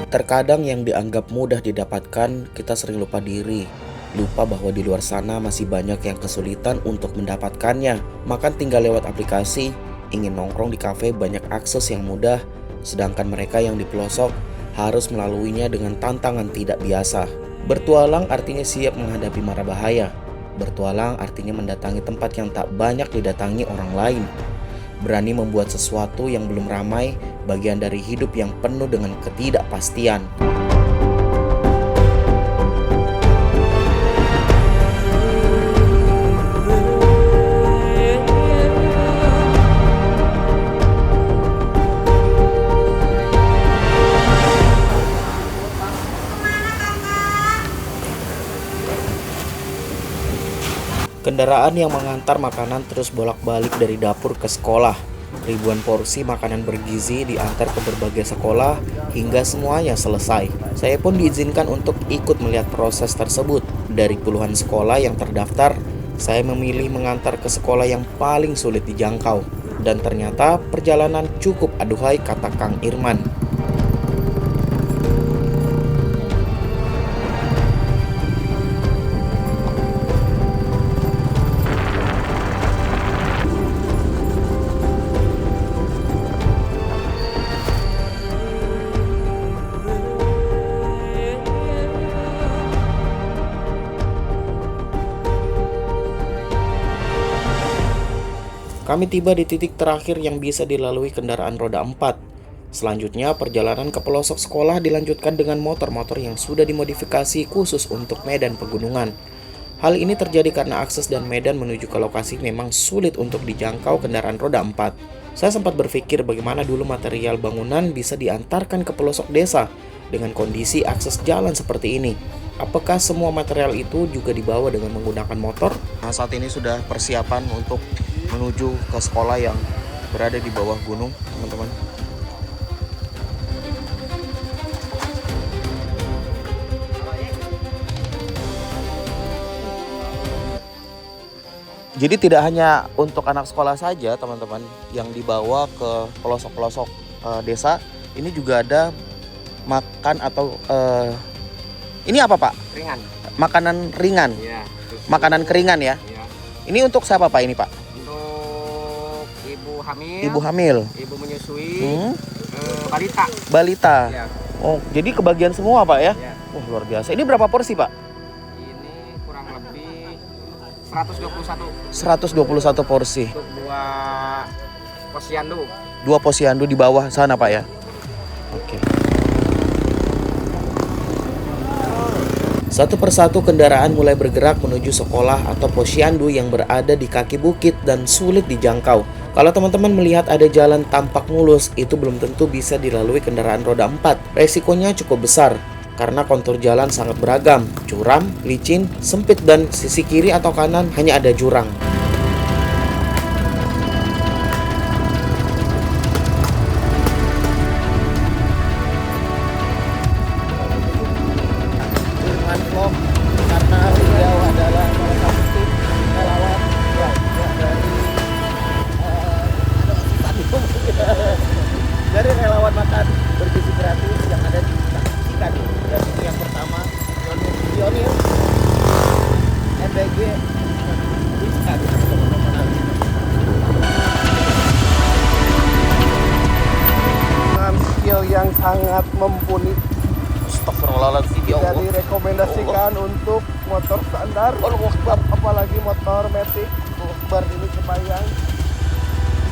Terkadang yang dianggap mudah didapatkan, kita sering lupa diri. Lupa bahwa di luar sana masih banyak yang kesulitan untuk mendapatkannya. Makan tinggal lewat aplikasi, ingin nongkrong di kafe banyak akses yang mudah, sedangkan mereka yang di pelosok harus melaluinya dengan tantangan tidak biasa. Bertualang artinya siap menghadapi mara bahaya. Bertualang artinya mendatangi tempat yang tak banyak didatangi orang lain. Berani membuat sesuatu yang belum ramai, bagian dari hidup yang penuh dengan ketidakpastian. Kendaraan yang mengantar makanan terus bolak-balik dari dapur ke sekolah. Ribuan porsi makanan bergizi diantar ke berbagai sekolah hingga semuanya selesai. Saya pun diizinkan untuk ikut melihat proses tersebut. Dari puluhan sekolah yang terdaftar, saya memilih mengantar ke sekolah yang paling sulit dijangkau. Dan ternyata perjalanan cukup aduhai, kata Kang Irman. Kami tiba di titik terakhir yang bisa dilalui kendaraan roda 4. Selanjutnya, perjalanan ke pelosok sekolah dilanjutkan dengan motor-motor yang sudah dimodifikasi khusus untuk medan pegunungan. Hal ini terjadi karena akses dan medan menuju ke lokasi memang sulit untuk dijangkau kendaraan roda 4. Saya sempat berpikir bagaimana dulu material bangunan bisa diantarkan ke pelosok desa dengan kondisi akses jalan seperti ini. Apakah semua material itu juga dibawa dengan menggunakan motor? Nah, saat ini sudah persiapan untuk menuju ke sekolah yang berada di bawah gunung, teman-teman. Jadi tidak hanya untuk anak sekolah saja, teman-teman, yang dibawa ke pelosok-pelosok desa. Ini juga ada makan atau ini apa, Pak? Ringan. Makanan ringan. Ya, makanan keringan ya. Ya. Ini untuk siapa, Pak, ini, Pak? Untuk ibu hamil. Ibu hamil. Ibu menyusui. Balita. Balita. Ya. Oh, jadi kebagian semua, Pak ya? Ya. Luar biasa. Ini berapa porsi, Pak? Ini kurang lebih 121. 121 porsi. Untuk dua posyandu. Dua posyandu di bawah sana, Pak ya? Oke. Satu persatu kendaraan mulai bergerak menuju sekolah atau posyandu yang berada di kaki bukit dan sulit dijangkau. Kalau teman-teman melihat ada jalan tampak mulus, itu belum tentu bisa dilalui kendaraan roda 4. Resikonya cukup besar karena kontur jalan sangat beragam, curam, licin, sempit, dan sisi kiri atau kanan hanya ada jurang. Karena beliau adalah salah satu tim relawan dari relawan makan bergizi gratis yang ada di Cikan. Dan ini yang pertama, pionir MBG di Cikan. Dengan skill yang sangat mumpuni, Astagfirullahaladzim, ya tidak Allah. direkomendasikan untuk motor standar, apalagi motor matic. Bar ini kebayang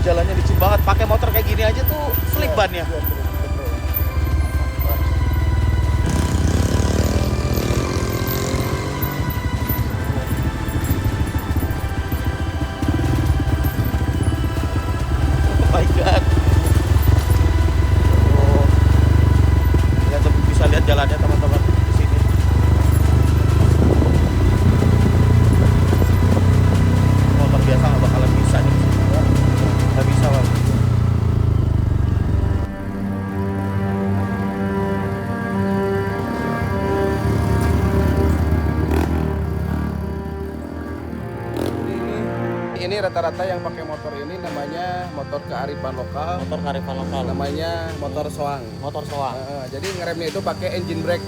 Jalannya licin banget, pakai motor kayak gini aja tuh slip bannya. Oh my god. Oh. Ya, bisa lihat jalannya, teman-teman, di sini. Motor biasa nggak bakalan bisa nih. Nggak bisa, Bang. ini rata-rata yang pakai motor ini namanya motor kearifan lokal, Motor kearifan lokal. namanya motor soang. Motor soang. Jadi ngeremnya itu pakai engine brake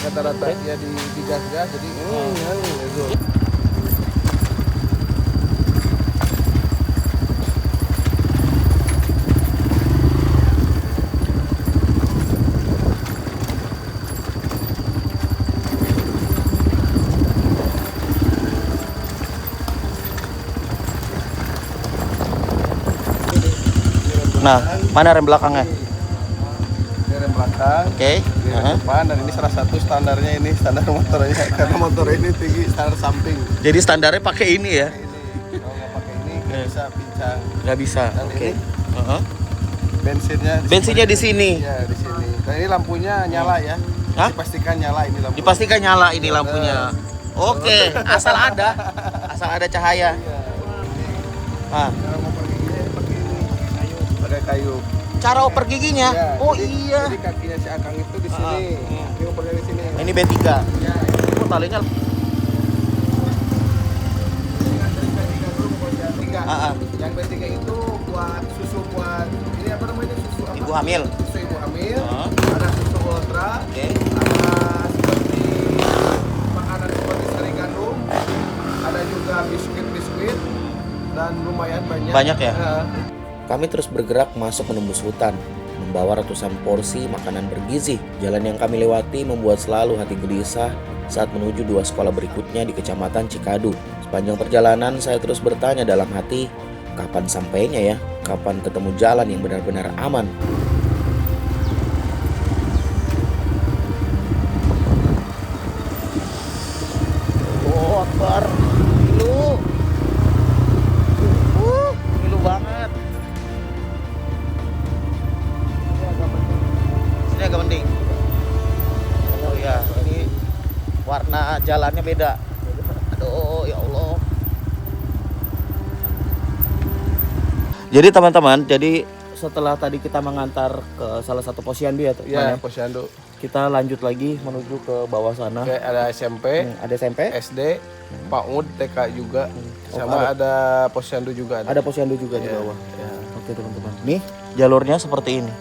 rata-rata ya di gas-gas jadi gitu. Nah, mana rem belakangnya? Ini rem belakang, Oke. ini rem depan, dan ini salah satu standarnya ini standar motornya karena motor ini tinggi standar samping. Jadi standarnya pakai ini ya? Ini kalau nggak pakai ini nggak bisa pincang. Nggak bisa. Dan Oke. ini bensinnya Bensinnya di sini. Ya di sini. Dan ini lampunya nyala ya. Hah? Dipastikan nyala ini lampu. Dipastikan nyala ini lampunya. Oke, asal ada cahaya. Iya. Ah, Kalau mau pergi pakai ini, pakai kayu. cara oper giginya. Ya, Oh jadi- iya. Jadi kakinya si Akang itu di sini. Dia opernya di sini. Ini B3. Ya, Oh, talinya. tiga. Ah. Yang B3 itu buat susu buat ini apa namanya susu apa? Ibu hamil. Susu ibu hamil. Ah. Ada susu ultra. Oke. Ada seperti makanan seperti sari gandum. Ada juga biskuit dan lumayan banyak. Banyak ya? Ya. Kami terus bergerak masuk menembus hutan, membawa ratusan porsi makanan bergizi. Jalan yang kami lewati membuat selalu hati gelisah saat menuju 2 sekolah berikutnya di Kecamatan Cikadu. Sepanjang perjalanan saya terus bertanya dalam hati, kapan sampainya ya? Kapan ketemu jalan yang benar-benar aman? Oh, Akbar. Milu. Milu banget. Sini agak mending. Oh ya, ini warna jalannya beda. Aduh, ya Allah. Jadi teman-teman, setelah tadi kita mengantar ke salah satu posyandu ya, Ya, posyandu. kita lanjut lagi menuju ke bawah sana. Oke, ada SMP, Ada SMP, SD, PAUD, TK juga. Oh, Sama ada posyandu juga ada. ada posyandu juga di Ya, bawah. ya. Oke teman-teman. Nih jalurnya seperti ini.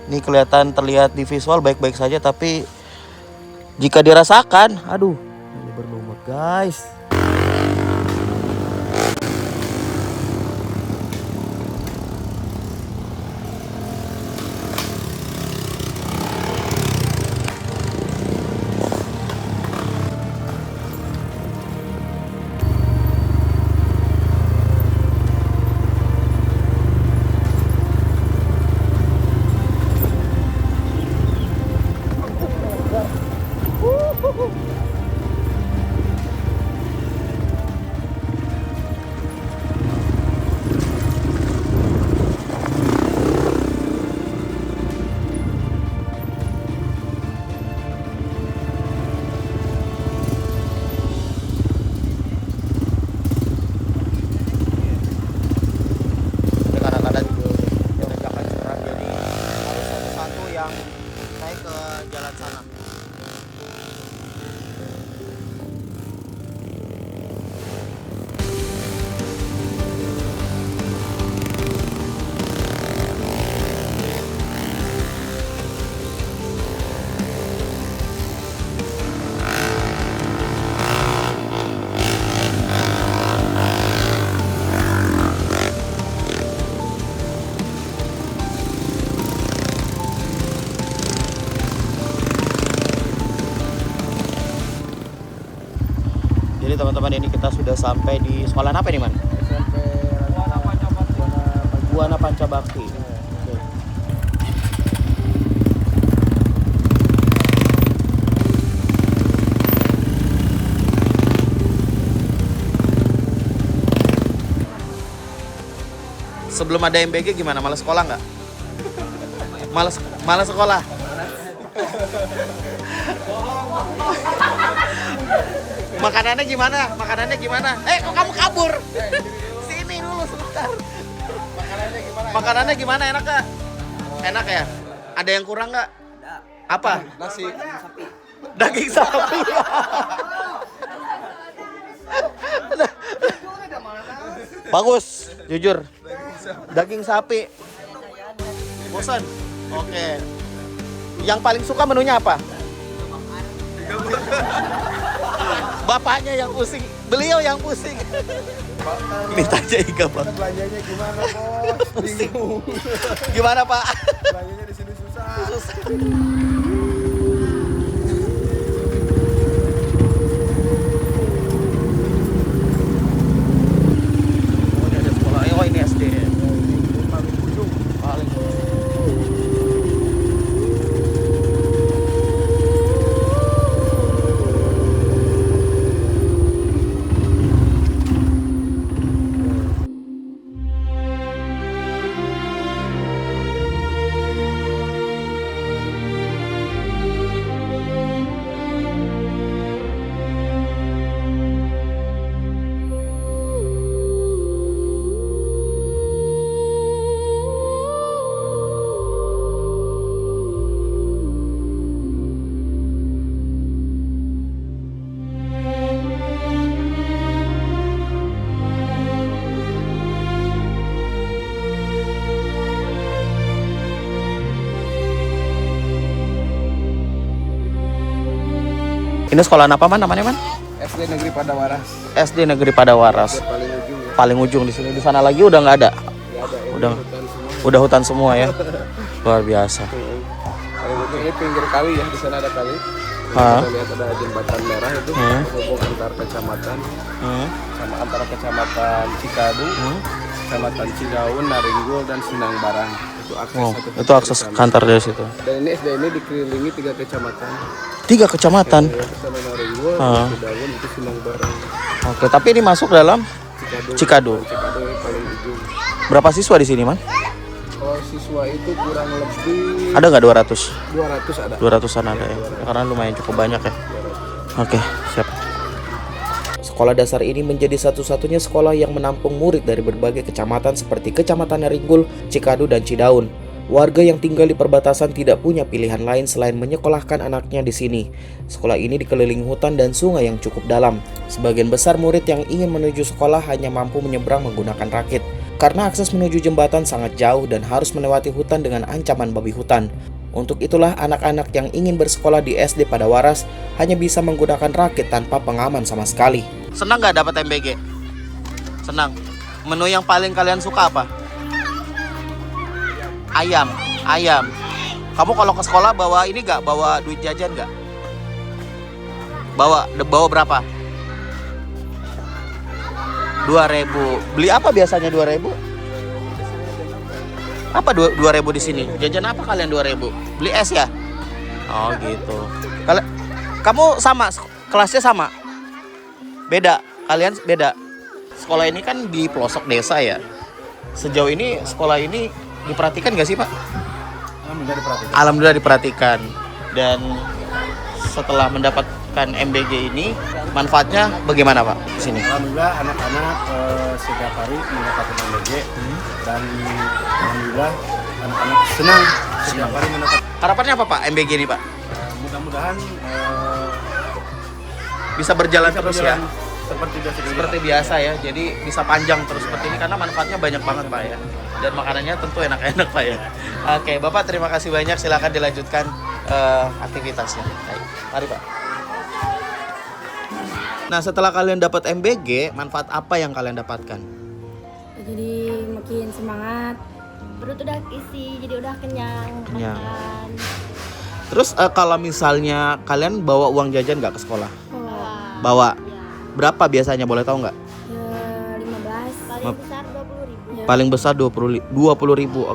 Ini terlihat di visual baik-baik saja, tapi jika dirasakan, aduh, ini berlumut guys. Kadang-kadang menegakkan surat, jadi harus satu-satu yang naik ke jalan sana. Jadi teman-teman, ini kita sudah sampai di sekolah apa nih man? SMP Buana Pancabakti. Oke. Sebelum ada MBG gimana? Malas sekolah nggak? Malas sekolah. Makanannya gimana? Kok kamu kabur? Sini dulu sebentar. Makanannya gimana? Enak gak? Enak ya? Ada yang kurang nggak? Apa? nasi. Daging sapi. Bagus, jujur. Daging sapi. Bosan? Oke. Yang paling suka menunya apa? Bapaknya yang pusing, beliau yang pusing. Minta aja iga bang. Belanjanya gimana bos? Bingung. Gimana pak? Belanjanya di sini susah. Oh ini ada sekolah, oh ini SD. Paling ujung. Paling. Ini sekolah apa man namanya man? SD Negeri Padawaras. SD Negeri Padawaras. Paling ujung ya. Paling ujung di sini. Di sana lagi udah nggak ada. Nggak ada ya. Udah. Hutan semua. Udah hutan semua ya. Luar biasa. Paling ujung ini pinggir kali ya. Di sana ada kali. Hah? Kita lihat ada jembatan merah itu menghubung antar kecamatan sama antara kecamatan Cikadu, kecamatan Cidaun, Naringgul dan Sindang Barang. Itu akses Oh, satu itu akses kantor dari situ. Dan ini SD ini dikelilingi 3 kecamatan. 3 kecamatan. Ya, ke sana Naringgul, Cidaun itu Sindang Barang. Oke, tapi ini masuk dalam Cikadu. Cikadu yang paling ujung. Berapa siswa di sini man? Kalau siswa itu kurang lebih Ada nggak 200? 200 ada. 200-an ada ya. Karena lumayan cukup banyak ya. Oke, siap. Sekolah dasar ini menjadi satu-satunya sekolah yang menampung murid dari berbagai kecamatan seperti Kecamatan Naringgul, Cikadu, dan Cidaun. Warga yang tinggal di perbatasan tidak punya pilihan lain selain menyekolahkan anaknya di sini. Sekolah ini dikelilingi hutan dan sungai yang cukup dalam. Sebagian besar murid yang ingin menuju sekolah hanya mampu menyeberang menggunakan rakit. Karena akses menuju jembatan sangat jauh dan harus melewati hutan dengan ancaman babi hutan. Untuk itulah anak-anak yang ingin bersekolah di SD Padawaras hanya bisa menggunakan rakit tanpa pengaman sama sekali. Senang nggak dapat MBG? Senang. Menu yang paling kalian suka apa? Ayam. Kamu kalau ke sekolah bawa ini nggak? Bawa duit jajan nggak? Bawa berapa? 2.000. Beli apa biasanya 2.000? Apa 2.000 di sini? Jajan apa kalian 2.000? Beli es ya? Oh gitu. Kamu sama kelasnya sama? Beda. Kalian beda. Sekolah ini kan di pelosok desa ya. Sejauh ini sekolah ini diperhatikan gak sih Pak? Alhamdulillah diperhatikan. Dan setelah mendapatkan MBG ini, manfaatnya bagaimana Pak di sini? Alhamdulillah anak-anak setiap hari mendapatkan MBG dan alhamdulillah anak-anak senang setiap hari mendapat. Harapannya apa Pak MBG ini Pak? Mudah-mudahan Bisa berjalan terus ya? seperti biasa ya, jadi bisa panjang terus seperti ini karena manfaatnya banyak banget Pak ya. Dan makanannya tentu enak-enak Pak ya. Oke Bapak terima kasih banyak, silakan dilanjutkan aktivitasnya. Baik, mari Pak. Nah setelah kalian dapat MBG, manfaat apa yang kalian dapatkan? Jadi makin semangat, perut udah isi, jadi udah kenyang Kenyang. makan. Terus kalau misalnya kalian bawa uang jajan nggak ke sekolah? Bawa. Bawa. Berapa biasanya boleh tahu nggak? 15. Paling besar 20.000. Paling besar 20.000.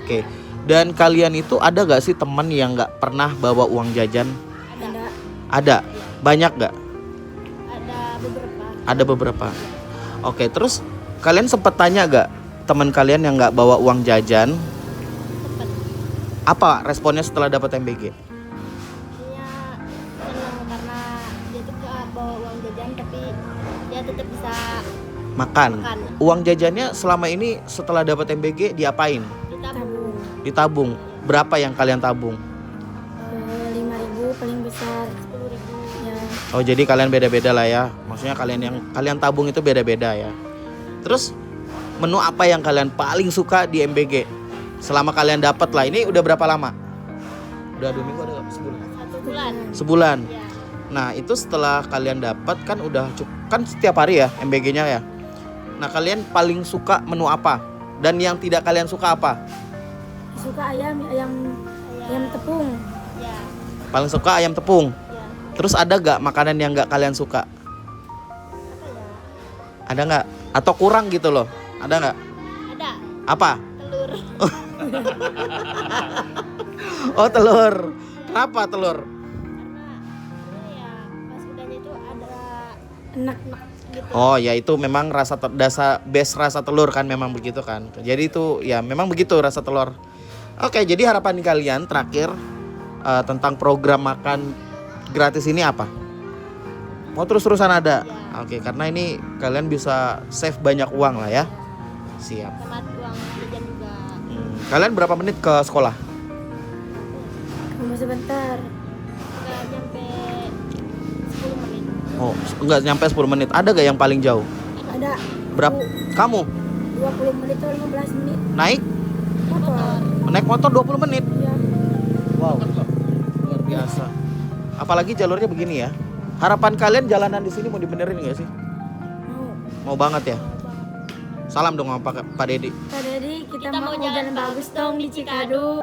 Oke. Dan kalian itu ada nggak sih teman yang nggak pernah bawa uang jajan? Ada. Ada. Banyak nggak? Ada beberapa. Ada beberapa. Oke. Terus kalian sempat tanya nggak teman kalian yang nggak bawa uang jajan? Cepet. Apa responnya setelah dapat MBG? Dia senang karena dia tuh gak bawa uang jajan tapi dia tetap bisa Makan. makan. Uang jajannya selama ini setelah dapat MBG diapain? Ditabung. Ditabung. Berapa yang kalian tabung? 5.000 paling besar 10.000 ya. Oh jadi kalian beda-beda lah ya. Maksudnya kalian yang kalian tabung itu beda-beda ya. Terus menu apa yang kalian paling suka di MBG? Selama kalian dapat lah, ini udah berapa lama? Udah 2 minggu, ada sebulan? 1 bulan. Sebulan. Ya. Nah itu setelah kalian dapat kan udah kan setiap hari ya MBG-nya ya. Nah kalian paling suka menu apa? Dan yang tidak kalian suka apa? Suka ayam tepung. Ya. Paling suka ayam tepung. Ya. Terus ada gak makanan yang gak kalian suka? Apa ya? Ada nggak? Atau kurang gitu loh? Ada nggak? Ada Apa? telur. Oh telur. Kenapa telur? Karena ya pas udahnya itu ada Enak. gitu. Oh ya itu memang best rasa telur kan memang begitu kan. Jadi itu ya memang begitu rasa telur. Oke jadi harapan kalian terakhir tentang program makan gratis ini apa? Mau terus-terusan ada? Ya. Oke karena ini kalian bisa save banyak uang lah ya. Siap. Sama uang jajan juga. Kalian berapa menit ke sekolah? Cuma sebentar. Nggak nyampe 10 menit. Oh enggak nyampe 10 menit. Ada gak yang paling jauh? Ada Berapa? Kamu 20 menit atau 15 menit naik? motor. Naik motor 20 menit? Ya. Wow, luar biasa. Apalagi jalurnya begini ya. Harapan kalian jalanan di sini mau dibenerin nggak sih? Mau. Mau banget ya. Salam dong sama Pak Dedi. Kak Dedi, kita Kita mau mau jalan jalan bagus dong di Cikadu.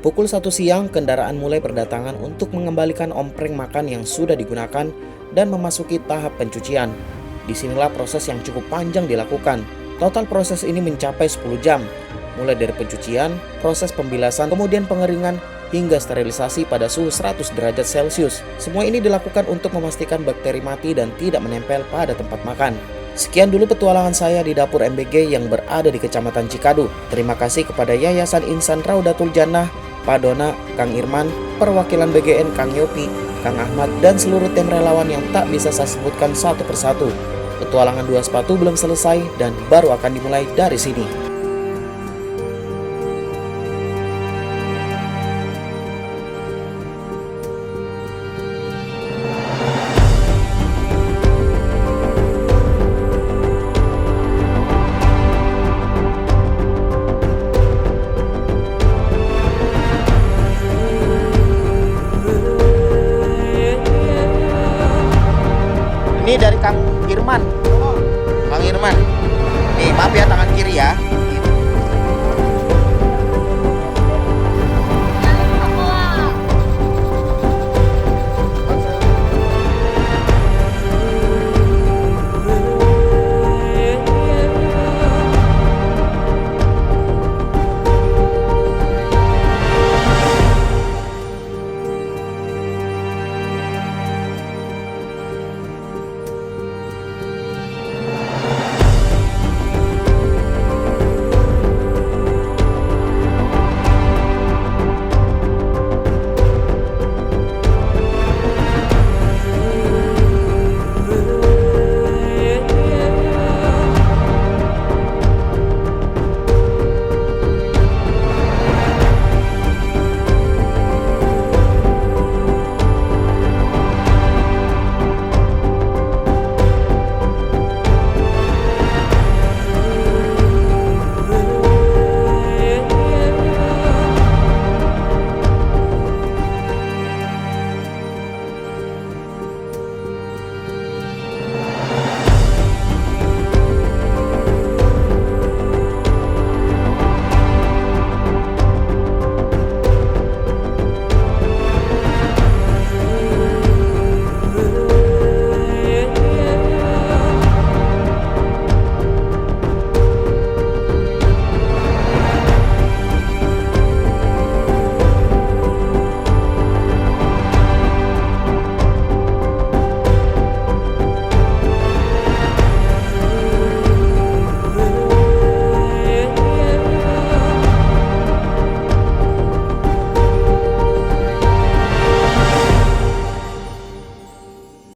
Pukul 1 siang, kendaraan mulai berdatangan untuk mengembalikan ompreng makan yang sudah digunakan dan memasuki tahap pencucian. Disinilah proses yang cukup panjang dilakukan. Total proses ini mencapai 10 jam. Mulai dari pencucian, proses pembilasan, kemudian pengeringan, hingga sterilisasi pada suhu 100 derajat Celcius. Semua ini dilakukan untuk memastikan bakteri mati dan tidak menempel pada tempat makan. Sekian dulu petualangan saya di dapur MBG yang berada di Kecamatan Cikadu. Terima kasih kepada Yayasan Insan Raudatul Jannah, Pak Dona, Kang Irman, perwakilan BGN Kang Yopi, Kang Ahmad, dan seluruh tim relawan yang tak bisa saya sebutkan satu persatu. Petualangan 2 sepatu belum selesai dan baru akan dimulai dari sini. Ini dari Kang Irman. Kang Irman. Nih, maaf ya tangan kiri ya.